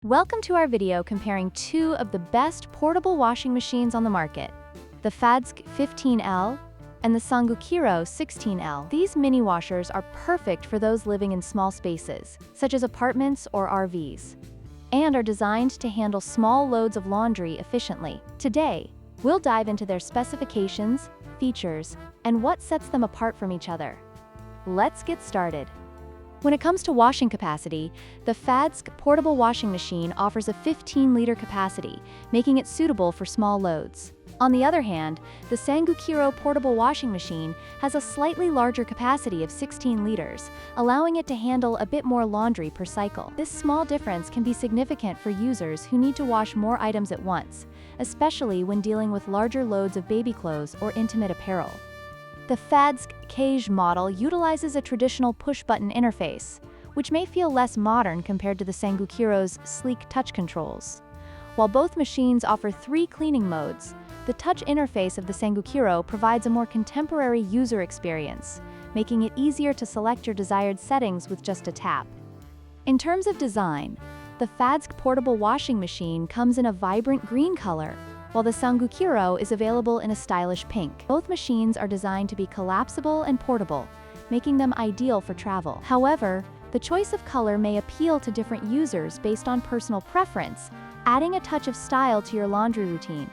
Welcome to our video comparing two of the best portable washing machines on the market, the Fadsk 15L and the Sangukiro 16L. These mini washers are perfect for those living in small spaces, such as apartments or RVs, and are designed to handle small loads of laundry efficiently. Today, we'll dive into their specifications, features, and what sets them apart from each other. Let's get started. When it comes to washing capacity, the Fadsk portable washing machine offers a 15-liter capacity, making it suitable for small loads. On the other hand, the Sangukiro portable washing machine has a slightly larger capacity of 16 liters, allowing it to handle a bit more laundry per cycle. This small difference can be significant for users who need to wash more items at once, especially when dealing with larger loads of baby clothes or intimate apparel. The Fadsk Cage model utilizes a traditional push-button interface, which may feel less modern compared to the Sangukiro's sleek touch controls. While both machines offer 3 cleaning modes, the touch interface of the Sangukiro provides a more contemporary user experience, making it easier to select your desired settings with just a tap. In terms of design, the Fadsk portable washing machine comes in a vibrant green color, while the Sangukiro is available in a stylish pink. Both machines are designed to be collapsible and portable, making them ideal for travel. However, the choice of color may appeal to different users based on personal preference, adding a touch of style to your laundry routine.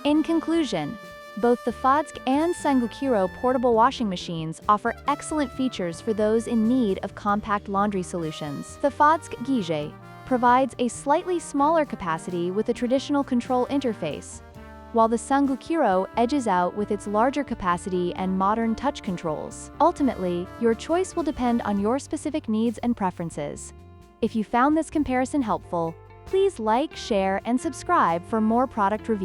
In conclusion, both the Fadsk and Sangukiro portable washing machines offer excellent features for those in need of compact laundry solutions. The Fadsk Gige provides a slightly smaller capacity with a traditional control interface, while the Sangukiro edges out with its larger capacity and modern touch controls. Ultimately, your choice will depend on your specific needs and preferences. If you found this comparison helpful, please like, share, and subscribe for more product reviews.